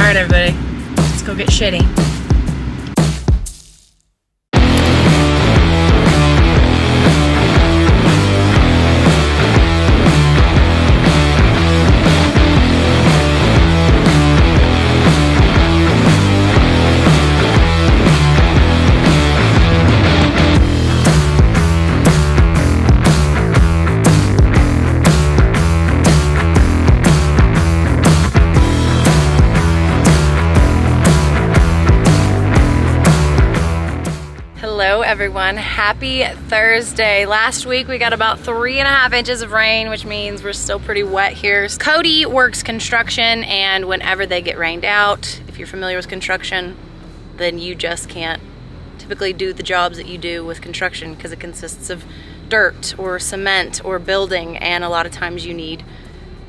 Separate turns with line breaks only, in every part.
Alright everybody, let's go get shitty. Hello everyone, happy Thursday. Last week we got about 3.5 inches of rain, which means we're still pretty wet here. Cody works construction, and whenever they get rained out, if you're familiar with construction, then you just can't typically do the jobs that you do with construction because it consists of dirt or cement or building, and a lot of times you need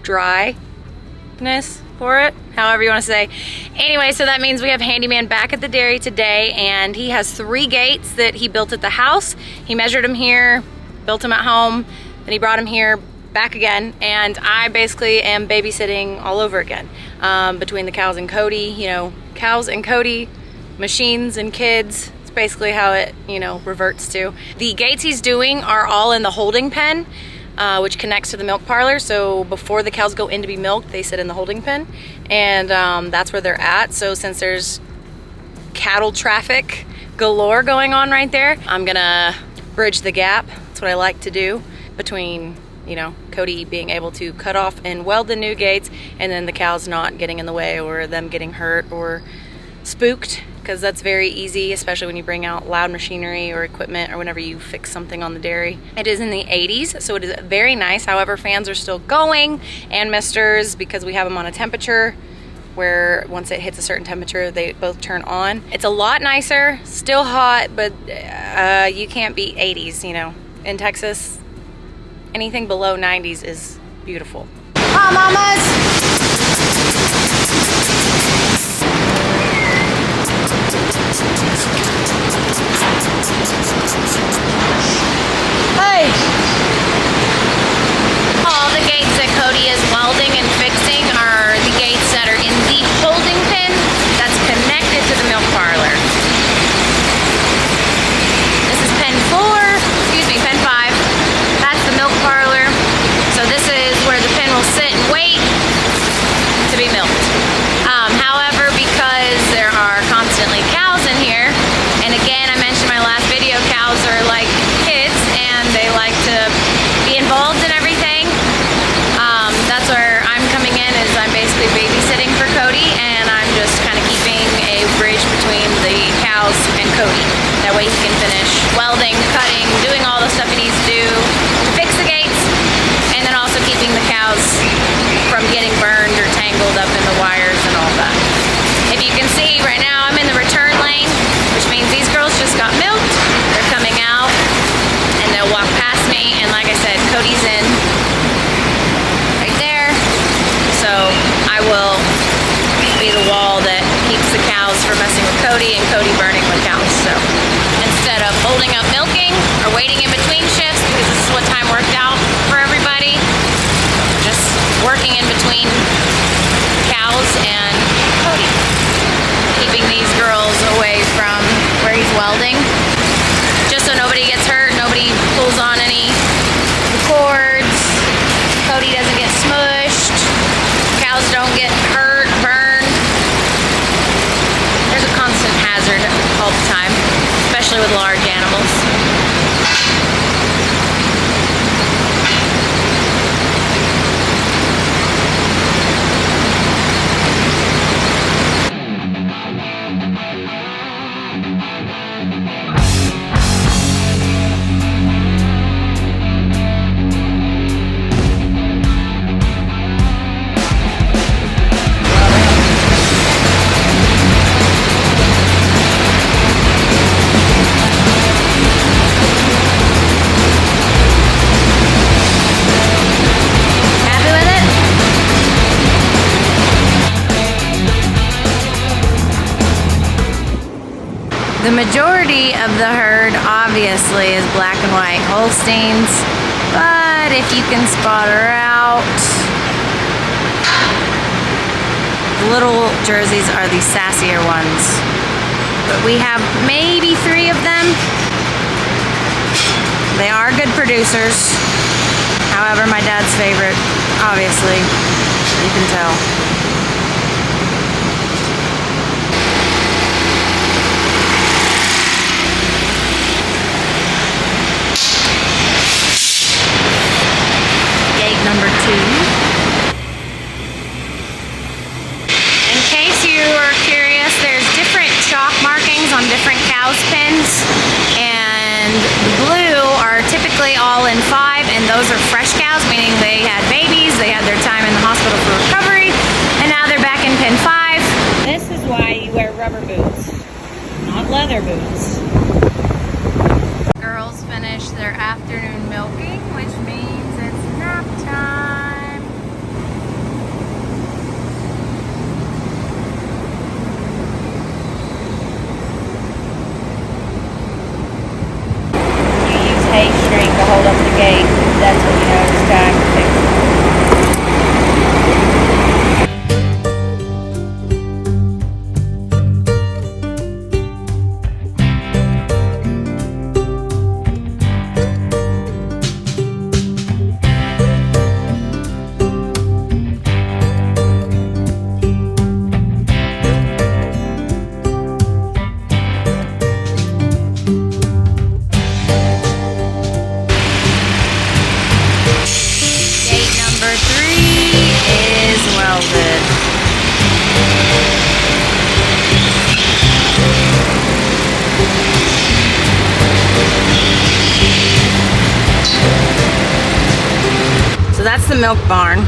dryness for it, however you want to say. Anyway, so that means we have handyman back at the dairy today, and he has 3 gates that he built at the house. He measured them here, built them at home, then he brought them here back again, and I basically am babysitting all over again between the cows and Cody. You know, cows and Cody, machines and kids. It's basically how it, you know, reverts to. The gates he's doing are all in the holding pen, which connects to the milk parlor. So before the cows go in to be milked, they sit in the holding pen, and that's where they're at. So since there's cattle traffic galore going on right there, I'm gonna bridge the gap. That's what I like to do between, you know, Cody being able to cut off and weld the new gates, and then the cows not getting in the way or them getting hurt or spooked, because that's very easy, especially when you bring out loud machinery or equipment or whenever you fix something on the dairy. It is in the 80s, so it is very nice. However, fans are still going, and misters, because we have them on a temperature where once it hits a certain temperature, they both turn on. It's a lot nicer, still hot, but you can't beat 80s, you know. In Texas, anything below 90s is beautiful. Hi, mamas! Hey! All the gates that Cody is welding and fixing are the gates that are in the holding pen that's connected to the milk parlor. This is pen 5. That's the milk parlor. So this is where the pen will sit and wait to be milked. However, because there are constantly cows in here, and again, I mentioned in my last video, cows are like kids and they like to be involved in everything. That's where I'm coming in, is I'm basically babysitting for Cody, and I'm just kind of keeping a bridge between the cows and Cody. That way he can finish welding, cutting, doing all the stuff he needs to do to fix the gates, and then also keeping the cows from getting burned or tangled up in the wires and all that. If you can see right now, I'm in the return lane, which means these girls just got milked. They're coming out and they'll walk past me, and like I said, Cody's in right there. So I will be the wall that keeps the cows from messing with Cody and Cody burning with cows. So instead of holding up milking or waiting in between shifts, because this is what time worked out for everybody, just working in between cows and Cody, keeping these girls away from where he's welding, just so nobody gets hurt, nobody pulls on any cords, Cody doesn't get smushed, cows don't get hurt, burned. There's a constant hazard all the time, especially with large animals. The majority of the herd obviously is black and white Holsteins, but if you can spot her out, The little jerseys are the sassier ones. But we have maybe 3 of them. They are good producers. However, my dad's favorite, obviously, you can tell. Gate number 2. In case you are curious, there's different chalk markings on different cows' pens, and the blue are typically all in 5, and those are fresh cows, meaning they had babies, they had their time in the hospital for recovery, and now they're back in pen 5. This is why you wear rubber boots, not leather boots. Girls finished their afternoon milking, which means it's nap time. Hay string to hold up the gate. That's when you know it's time to fix it. So that's the milk barn,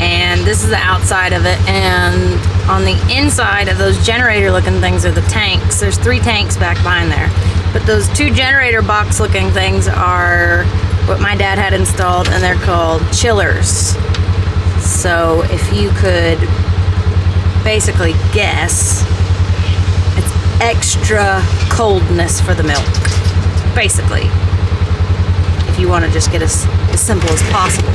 and this is the outside of it, and on the inside of those generator looking things are the tanks. There's 3 tanks back behind there, but those 2 generator box looking things are what my dad had installed, and they're called chillers. So if you could basically guess, it's extra coldness for the milk, basically, if you want to just get as simple as possible.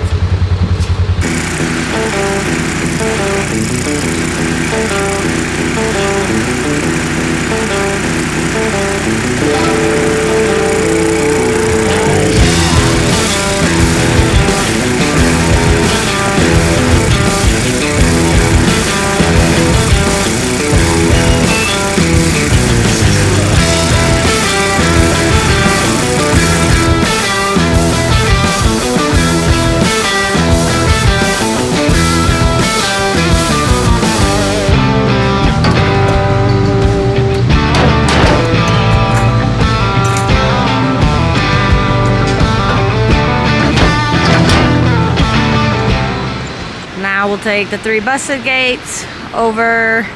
Now we'll take the 3 busted gates over,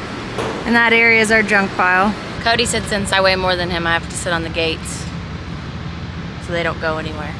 and that area is our junk pile. Cody said since I weigh more than him, I have to sit on the gates so they don't go anywhere.